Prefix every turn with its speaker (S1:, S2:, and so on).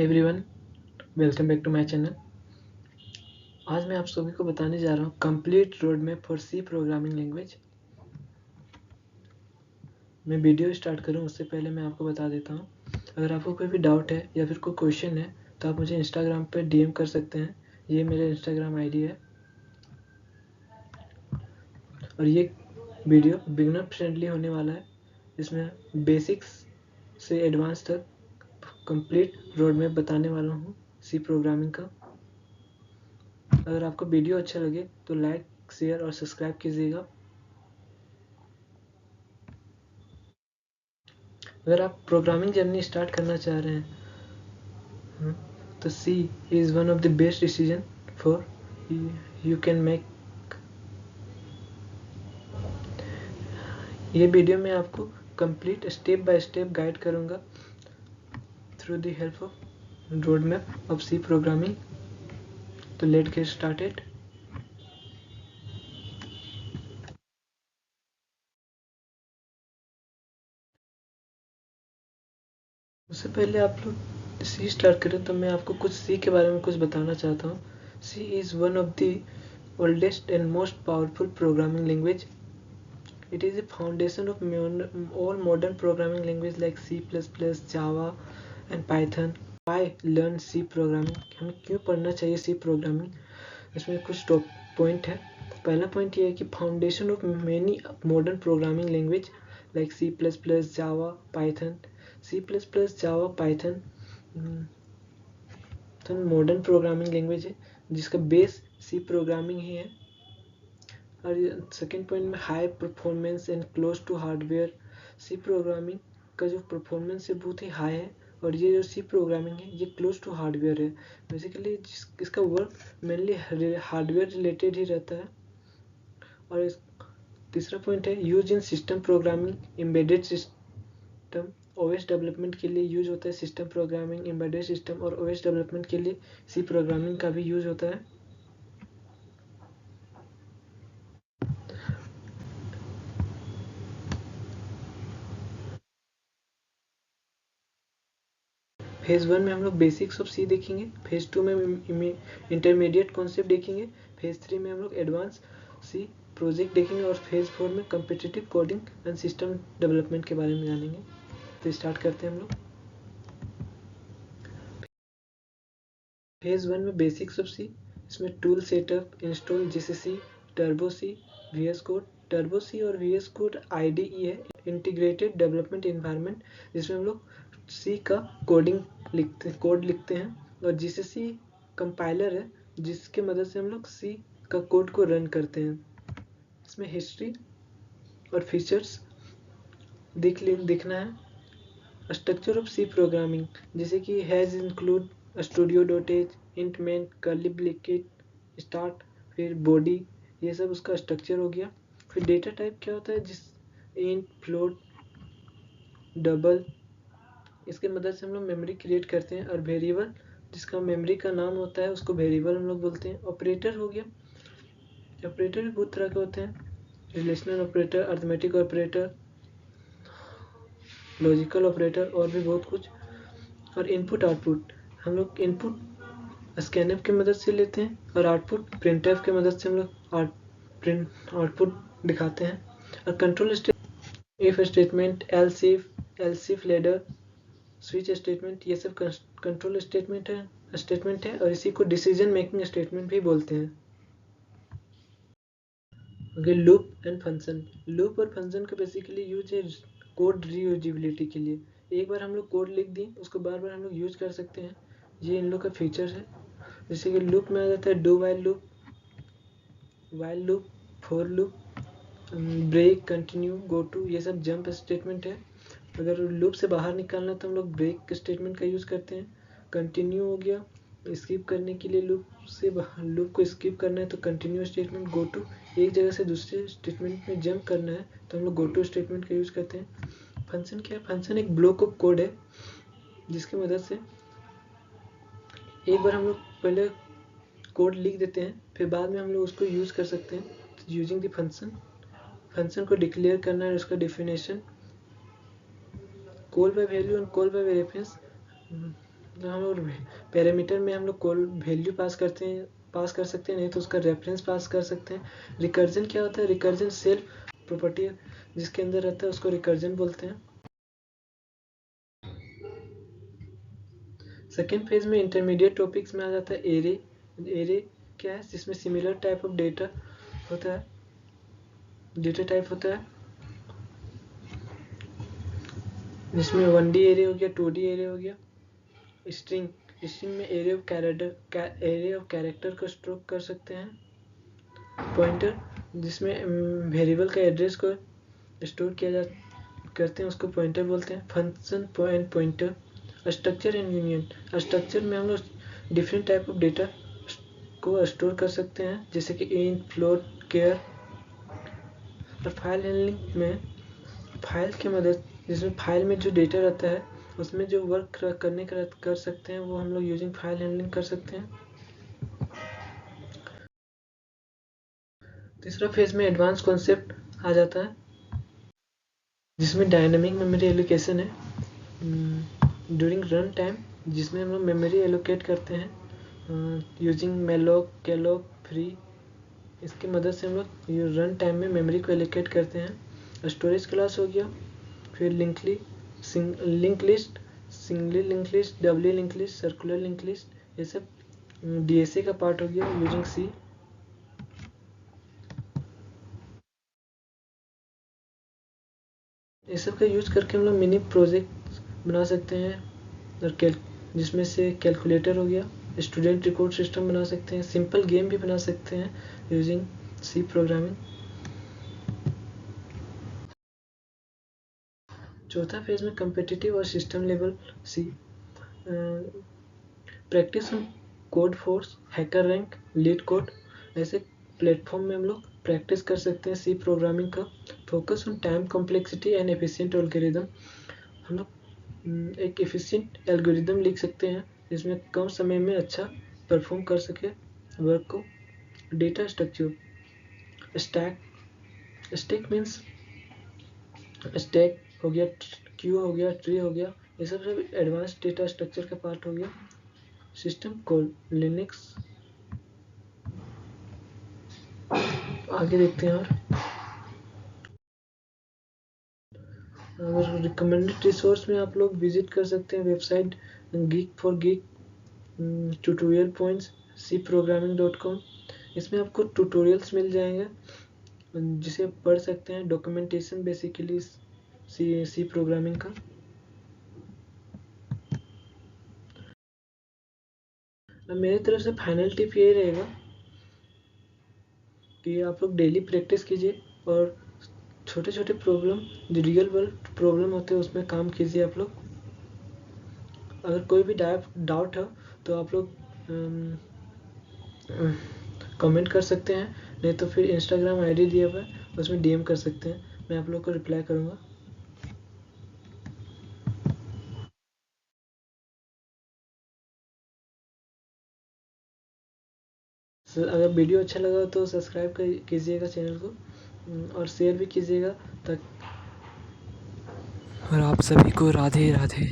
S1: Everyone, welcome back to my channel. आज मैं आप सभी को बताने जा रहा हूँ complete road map for C programming language. मैं वीडियो स्टार्ट करूँ उससे पहले मैं आपको बता देता हूँ, अगर आपको कोई भी डाउट है या फिर कोई क्वेश्चन है तो आप मुझे इंस्टाग्राम पे डीएम कर सकते हैं। ये मेरे इंस्टाग्राम आईडी है और ये वीडियो बिगनर फ्रेंडली होने वाला है। इसमें बेसिक्स से एडवांस तक कंप्लीट रोड मैप बताने वाला हूँ सी प्रोग्रामिंग का। अगर आपको वीडियो अच्छा लगे तो लाइक, शेयर और सब्सक्राइब कीजिएगा। अगर आप प्रोग्रामिंग जर्नी स्टार्ट करना चाह रहे हैं तो C is one of the best decision for you can make. ये वीडियो में आपको complete step by step guide करूंगा through the help of road map of C programming. तो लेट गेट स्टार्टेड। उससे पहले आप लोग सी स्टार्ट करें तो मैं आपको कुछ सी के बारे में कुछ बताना चाहता हूँ। C is one of the oldest and most powerful programming language. It is the foundation of all modern programming languages like C++, Java and Python. Why learn C programming? हमें क्यों पढ़ना चाहिए C programming? इसमें कुछ top point है। पहला point ये है कि foundation of many modern programming language like C++, Java, Python. C++, Java, Python तो मॉडर्न प्रोग्रामिंग लैंग्वेज है जिसका बेस सी प्रोग्रामिंग ही है। और सेकेंड पॉइंट में high performance and close to hardware. C programming का जो परफॉर्मेंस है बहुत ही हाई है और ये जो सी प्रोग्रामिंग है ये क्लोज टू हार्डवेयर है। बेसिकली इसका वर्क मेनली हार्डवेयर रिलेटेड ही रहता है। और तीसरा पॉइंट है use in system programming, embedded system, OS development के लिए यूज होता है सिस्टम प्रोग्रामिंग, एम्बेडेड सिस्टम और ओएस डेवलपमेंट के लिए सी प्रोग्रामिंग का भी यूज होता है। फेज़ 1 में हम लोग बेसिक्स ऑफ सी देखेंगे, फेज़ 2 में इंटरमीडिएट कॉन्सेप्ट देखेंगे, फेज़ 3 में हम लोग एडवांस सी प्रोजेक्ट देखेंगे और फेज़ 4 में competitive coding and system development के बारे में जानेंगे। तो स्टार्ट करते हैं हम लोग। फेज़ 1 में बेसिक्स ऑफ सी, इसमें tool setup, install GCC, turbo C, VS code. Turbo C और वीएस कोड आईडीई है, इंटीग्रेटेड डेवलपमेंट एनवायरनमेंट, जिसमें हम लोग सी का कोड लिखते हैं और जीसीसी कंपाइलर है जिसके मदद से हम लोग सी का कोड को रन करते हैं। इसमें हिस्ट्री और फीचर्स दिखना है। स्ट्रक्चर ऑफ सी प्रोग्रामिंग जैसे कि has include studio.h, int main, curly bracket, start, फिर बॉडी, ये सब उसका स्ट्रक्चर हो गया। फिर डेटा टाइप क्या होता है, जिस इंट, फ्लोट, डबल, इसके मदद से हम लोग मेमोरी क्रिएट करते हैं। और वेरिएबल जिसका मेमोरी का नाम होता है उसको वेरिएबल हम लोग बोलते हैं। ऑपरेटर हो गया, ऑपरेटर भी बहुत तरह के होते हैं, relational operator, arithmetic operator, logical operator और भी बहुत कुछ। और इनपुट आउटपुट हम लोग इनपुट स्कैनफ की मदद से लेते हैं और आउटपुट प्रिंटफ की मदद से हम लोग आउटपुट दिखाते हैं। और control if statement, else if ladder, switch statement, ये सब कंट्रोल स्टेटमेंट है और इसी को डिसीजन मेकिंग स्टेटमेंट भी बोलते हैं। अगर लूप एंड फंक्शन, लूप और फंक्शन का बेसिकली यूज है कोड रीयूजेबिलिटी के लिए। एक बार हम लोग कोड लिख दिए उसको बार बार हम लोग यूज कर सकते हैं, ये इन लोग का फीचर है। जैसे कि लूप में आ जाता है do while loop, for loop, break, continue, go to, ये सब जंप स्टेटमेंट है। अगर लूप से बाहर निकालना तो हम लोग ब्रेक स्टेटमेंट का यूज़ करते हैं। कंटिन्यू हो गया, स्किप करने के लिए लूप को स्किप करना है तो कंटिन्यू स्टेटमेंट। गो टू, एक जगह से दूसरे स्टेटमेंट में जंप करना है तो हम लोग गो टू स्टेटमेंट का यूज़ करते हैं। फंक्शन क्या है, फंक्शन एक ब्लॉक ऑफ कोड है जिसकी मदद से एक बार हम लोग पहले कोड लिख देते हैं फिर बाद में हम लोग उसको यूज़ कर सकते हैं। यूजिंग द फंक्शन को डिक्लेयर करना है, उसका definition, call by value and call by reference, हम लोग पैरामीटर में हम लोग कोई वैल्यू पास कर सकते हैं, नहीं तो उसका रेफरेंस पास कर सकते हैं। रिकर्जन क्या होता है? रिकर्जन सेल्फ प्रॉपर्टी जिसके अंदर रहता है उसको रिकर्जन बोलते हैं। सेकेंड फेज में इंटरमीडिएट टॉपिक्स में आ जाता है एरे। एरे क्या है? जिसमें सिमिलर टाइप ऑफ डेटा होता है, डेटा टाइप होता है, जिसमें 1D एरे हो गया, 2D एरे हो गया। स्ट्रिंग में एरे ऑफ कैरेक्टर को स्टोर कर सकते हैं। पॉइंटर जिसमें वेरिएबल का एड्रेस को स्टोर किया करते हैं उसको पॉइंटर बोलते हैं। Function and pointer. Structure and union. Structure में हम लोग डिफरेंट टाइप ऑफ डेटा को स्टोर कर सकते हैं, जैसे कि इंट, फ्लोट, केयर। और फाइल हैंडलिंग में फाइल की मदद, जिसमें फाइल में जो डेटा रहता है उसमें जो वर्क कर सकते हैं वो हम लोग यूजिंग फाइल हैंडलिंग कर सकते हैं। तीसरा फेज में एडवांस कॉन्सेप्ट आ जाता है, जिसमें डायनामिक मेमोरी एलोकेशन है ड्यूरिंग रन टाइम, जिसमें हम लोग मेमोरी एलोकेट करते हैं यूजिंग मेलोक, कैलोक, फ्री। इसकी मदद से हम लोग रन टाइम में मेमोरी को एलोकेट करते हैं। स्टोरेज क्लास हो गया, फिर link list, singly link list, doubly link list, circular link list, ये सब DSA का पार्ट हो गया यूजिंग C। ये सब का यूज करके हम लोग मिनी प्रोजेक्ट बना सकते हैं, और जिसमें से कैलकुलेटर हो गया, स्टूडेंट रिकॉर्ड सिस्टम बना सकते हैं, सिंपल गेम भी बना सकते हैं यूजिंग C प्रोग्रामिंग। चौथा फेज में कम्पिटिटिव और system level C। Practice on code force, hacker rank, leet code, ऐसे प्लेटफॉर्म में हम लोग प्रैक्टिस कर सकते हैं C प्रोग्रामिंग का। Focus on time complexity and efficient algorithm. हम लोग एक एफिशिएंट एल्गोरिदम लिख सकते हैं जिसमें कम समय में अच्छा परफॉर्म कर सके वर्क को। Data structure, stack means stack हो गया, क्यू हो गया, ट्री हो गया, ये सब एडवांस डेटा स्ट्रक्चर का पार्ट हो गया। System call, Linux. आगे देखते हैं। और अगर रिकमेंडेड रिसोर्स में आप लोग विजिट कर सकते हैं website geek for geek tutorial points cprogramming.com। इसमें आपको ट्यूटोरियल्स मिल जाएंगे जिसे आप पढ़ सकते हैं, डॉक्यूमेंटेशन बेसिकली सी प्रोग्रामिंग का। मेरी तरफ से फाइनल टिप यही रहेगा कि आप लोग डेली प्रैक्टिस कीजिए और छोटे छोटे प्रॉब्लम, जो रियल वर्ल्ड प्रॉब्लम होते हैं उसमें काम कीजिए आप लोग। अगर कोई भी डाउट हो तो आप लोग कमेंट कर सकते हैं, नहीं तो फिर इंस्टाग्राम ID दिया हुआ है उसमें DM कर सकते हैं, मैं आप लोग को रिप्लाई करूँगा। अगर वीडियो अच्छा लगा तो सब्सक्राइब कीजिएगा चैनल को और शेयर भी कीजिएगा। और आप सभी को राधे राधे।